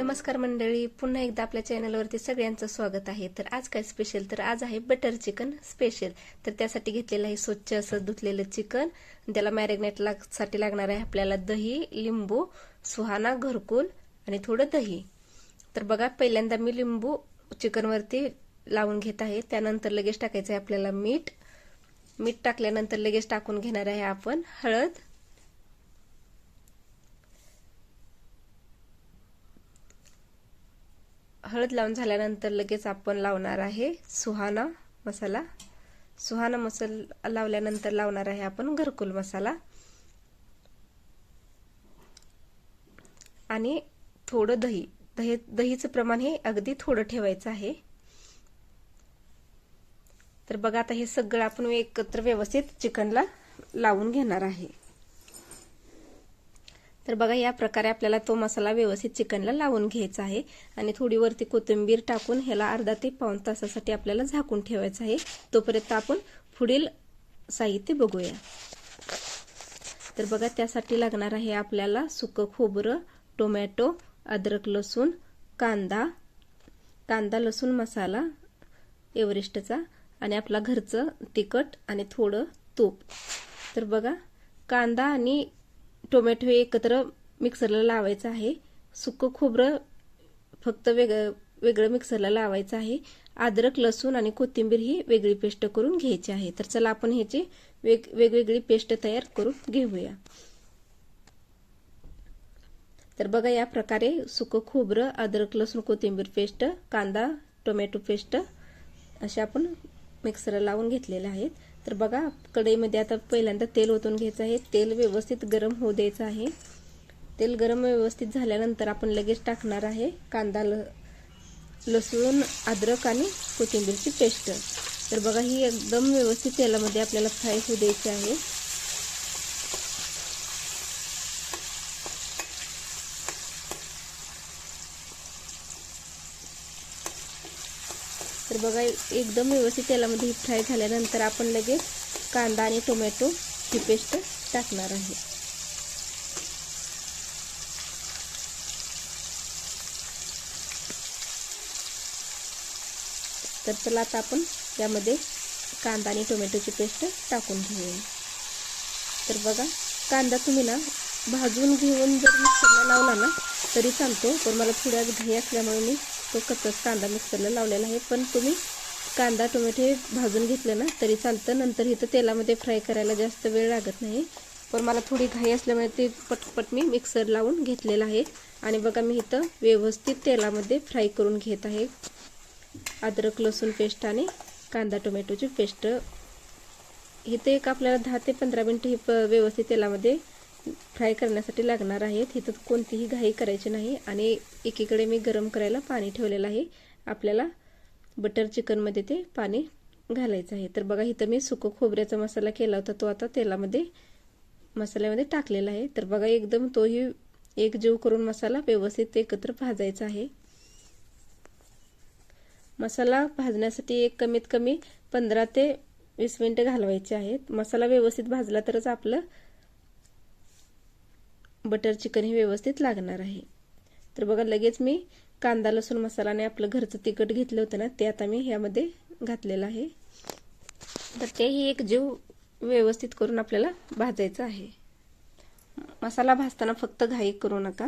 नमस्कार मंडळी, पुन्हा एकदा आपल्या चॅनलवरती सगळ्यांचं स्वागत आहे। तर आज काय स्पेशल, तर आज आहे बटर चिकन स्पेशल। तर त्यासाठी घेतलेलं आहे स्वच्छ असं धुतलेलं चिकन। त्याला मॅरिनेट साठी लागणार आहे आपल्याला दही, लिंबू, सुहाना, घरकुल आणि थोडं दही। तर बघा, पहिल्यांदा मी लिंबू चिकन वरती लावून घेत आहे। त्यानंतर लगेच टाकायचं आहे आपल्याला मीठ। मीठ टाकल्यानंतर लगेच टाकून घेणार आहे आपण हळद। हळद लावून झाल्यानंतर लगेच आपण लावणार आहे सुहाना मसाला। सुहाना मसाला लावल्यानंतर लावणार आहे आपण घरकुल मसाला आणि थोडं दही। दहीचं प्रमाण हे अगदी थोडं ठेवायचं आहे। तर बघा, आता हे सगळं आपण एकत्र व्यवस्थित चिकनला लावून घेणार आहे। तर बघा, या प्रकारे आपल्याला तो मसाला व्यवस्थित चिकनला लावून घ्यायचा आहे आणि थोडी वरती कोथिंबीर टाकून ह्याला अर्धा ते पाऊण तासासाठी आपल्याला झाकून ठेवायचं आहे। तोपर्यंत आपण पुढील साहित्य बघूया। तर बघा, त्यासाठी लागणार आहे आपल्याला सुकं खोबरं, टोमॅटो, अद्रक, लसूण, कांदा लसूण मसाला एव्हरेस्टचा आणि आपला घरचं तिखट आणि थोडं तूप। तर बघा, कांदा आणि टोमॅटो एकत्र मिक्सरला लावायचं आहे। सुकं खोबरं फक्त वेगळं मिक्सरला लावायचं आहे। अद्रक, लसूण आणि कोथिंबीर ही वेगळी पेस्ट करून घ्यायची आहे। तर चला आपण ह्याची वेगवेगळी पेस्ट तयार करून घेऊया। तर बघा, या प्रकारे सुकं खोबरं, अद्रक, लसूण, कोथिंबीर पेस्ट, कांदा, टोमॅटो पेस्ट अशा आपण मिक्सरला लावून घेतलेल्या आहेत। तर बघा, कढईमध्ये आता पहिल्यांदा तेल ओतून घ्यायचं आहे। तेल व्यवस्थित गरम होऊ द्यायचं आहे। तेल गरम व्यवस्थित झाल्यानंतर आपण लगेच टाकणार आहे कांदा, लसूण, अद्रक आणि कोथिंबीरची पेस्ट। तर बघा, ही एकदम व्यवस्थित तेलामध्ये आपल्याला फ्राय होऊ द्यायची आहे। तर बघा, एकदम व्यवस्थित तेलामध्ये फ्राय झाल्यानंतर आपण लगेच कांदा आणि टोमॅटो ही पेस्ट टाकणार आहे। तर चला, आता आपण यामध्ये कांदा आणि टोमॅटोची पेस्ट टाकून घेऊया। तर बघा, कांदा तुम्ही ना भाजून घेऊन जर मिक्सरला लावला ना तरी चालतो, पण मला थोड्या घाई असल्यामुळे मी तो कच्चाच कांदा मिक्सरला लावलेला आहे। पण तुम्ही कांदा टोमॅटो भाजून घेतलं ना तरी चालतं, नंतर इथं तेलामध्ये फ्राय करायला जास्त वेळ लागत नाही। पण मला थोडी घाई असल्यामुळे ते पटपट मी मिक्सर लावून घेतलेलं आहे। आणि बघा, मी इथं व्यवस्थित तेलामध्ये फ्राय करून घेत आहे अद्रक लसूण पेस्ट आणि कांदा टोमॅटोची पेस्ट। इथे एक आपल्याला 10 ते 15 मिनिटं ही व्यवस्थित तेलामध्ये फ्राय करण्यासाठी लागणार आहेत। इथं कोणतीही घाई करायची नाही। आणि एकीकडे मी गरम करायला पाणी ठेवलेलं आहे। आपल्याला बटर चिकन मध्ये ते पाणी घालायचं आहे। तर बघा, इथं मी सुकं खोबऱ्याचा मसाला केला होता, तो आता तेलामध्ये मसाल्यामध्ये टाकलेला आहे। तर बघा, एकदम तोही एकजीव करून मसाला व्यवस्थित एकत्र भाजायचा आहे। मसाला भाजण्यासाठी एक कमीत कमी 15 ते 20 मिनिटं घालवायचे आहेत। मसाला व्यवस्थित भाजला तरच आपलं बटर चिकन हे व्यवस्थित लागणार आहे। तर बघा, लगेच मी कांदा लसूण मसाला आणि आपलं घरचं तिखट घेतलं होतं ना ते आता मी ह्यामध्ये घातलेलं आहे। तर तेही एकजीव व्यवस्थित करून आपल्याला भाजायचं आहे। मसाला भाजताना फक्त घाई करू नका।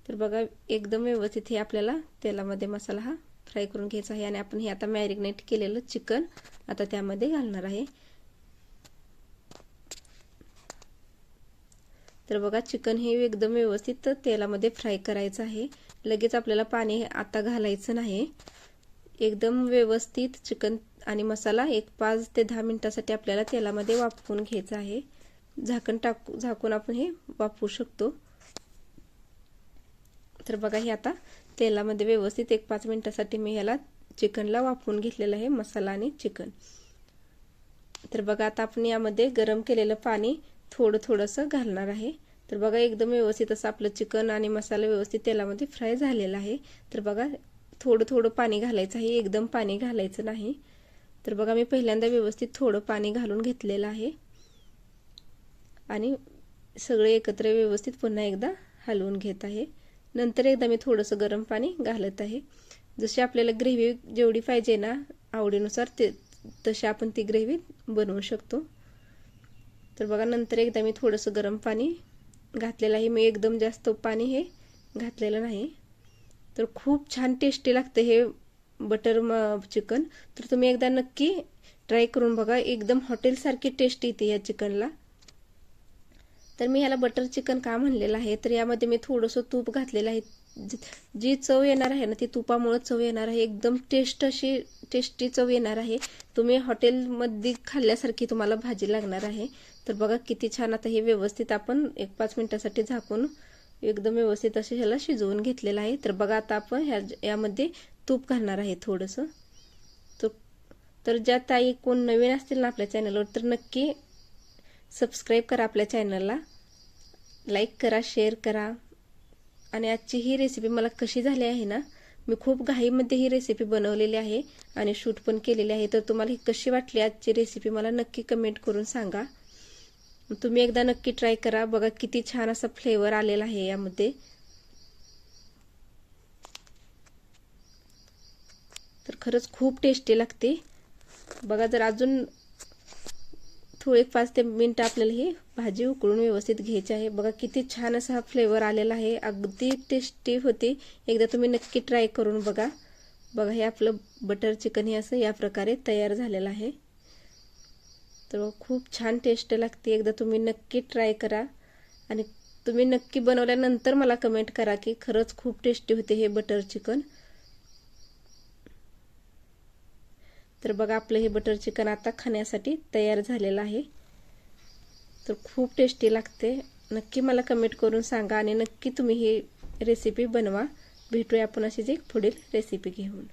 तर बघा, एकदम व्यवस्थित हे आपल्याला तेलामध्ये मसाला हा फ्राय करून घ्यायचा आहे। आणि आपण हे आता मॅरिनेट केलेलं चिकन आता त्यामध्ये घालणार आहे। तर बघा, चिकन हे एकदम व्यवस्थित तेलामध्ये फ्राय करायचं आहे। लगेच आपल्याला पाणी आता घालायचं नाही। एकदम व्यवस्थित चिकन आणि मसाला 5 ते 10 मिनिटांसाठी आपल्याला तेलामध्ये वाफवून घ्यायचं आहे। झाकून आपण हे वाफवू शकतो। तर बघा, हे आता तेलामध्ये व्यवस्थित 5 मिनिटांसाठी मी ह्याला चिकनला वाफवून घेतलेलं आहे, मसाला आणि चिकन। तर बघा, आता आपण यामध्ये गरम केलेलं पाणी थोडंसं घालणार आहे। तर बघा, एकदम व्यवस्थित असं आपलं चिकन आणि मसाला व्यवस्थित तेलामध्ये फ्राय झालेला आहे। तर बघा, थोडं पाणी घालायचं आहे, एकदम पाणी घालायचं नाही। तर बघा, मी पहिल्यांदा व्यवस्थित थोडं पाणी घालून घेतलेलं आहे आणि सगळे एकत्र व्यवस्थित पुन्हा एकदा हलवून घेत आहे. नंतर एकदा मी थोडंसं गरम पाणी घालत आहे. जशी आपल्याला ग्रेव्ही जेवढी पाहिजे ना आवडीनुसार तशी आपण ती ग्रेव्ही बनवू शकतो. तर बघा नंतर एकदा मी थोडंसं गरम पाणी घातलेलं आहे. मी एकदम जास्त पाणी हे घातलेलं नाही. तर खूप छान टेस्टी लागते हे बटर चिकन. तर तुम्ही एकदा नक्की ट्राय करून बघा. एकदम हॉटेलसारखी टेस्ट येते या चिकनला. तर मी ह्याला बटर चिकन का म्हणलेलं आहे तर यामध्ये मी थोडंसं तूप घातलेलं आहे. जी चव येणार आहे ना ती तुपामुळे चव येणार आहे. एकदम टेस्टी चव येणार आहे. तुम्ही हॉटेलमध्ये खाल्ल्यासारखी तुम्हाला भाजी लागणार आहे. तर बघा किती छान. आता हे व्यवस्थित आपण 1-5 मिनिटासाठी झाकून एकदम व्यवस्थित असे ह्याला शिजवून घेतलेलं आहे. तर बघा आता आपण यामध्ये तूप घालणार आहे थोडंसं. तर ज्या ताई कोण नवीन असतील ना आपल्या चॅनलवर तर नक्की सबस्क्राईब करा आपल्या चॅनलला, लाईक करा, शेअर करा. आणि आजची ही रेसिपी मला कशी झाली आहे ना, मी खूप घाईमध्ये ही रेसिपी बनवलेली आहे आणि शूट पण केलेली आहे. तर तुम्हाला ही कशी वाटली आजची रेसिपी मला नक्की कमेंट करून सांगा. तुम्ही एकदा नक्की ट्राय करा. बघा किती छान असा फ्लेवर आलेला आहे यामध्ये. तर खरंच खूप टेस्टी लागते. बघा जर अजून थोडे 5 ते मिनिटं आपल्याला ही भाजी उकळून व्यवस्थित घ्यायची आहे. बघा किती छान असा हा फ्लेवर आलेला आहे. अगदी टेस्टी होते. एकदा तुम्ही नक्की ट्राय करून बघा. बघा हे आपलं बटर चिकन हे असं या प्रकारे तयार झालेलं आहे. तर खूप छान टेस्ट लागते. एकदा तुम्ही नक्की ट्राय करा आणि तुम्ही नक्की बनवल्यानंतर मला कमेंट करा की खरंच खूप टेस्टी होते हे बटर चिकन. तर बघा आपलं हे बटर चिकन आता खाण्यासाठी तयार झालेलं आहे. तर खूप टेस्टी लागते. नक्की मला कमेंट करून सांगा आणि नक्की तुम्ही ही रेसिपी बनवा. भेटूया आपण अशीच एक पुढील रेसिपी घेऊन.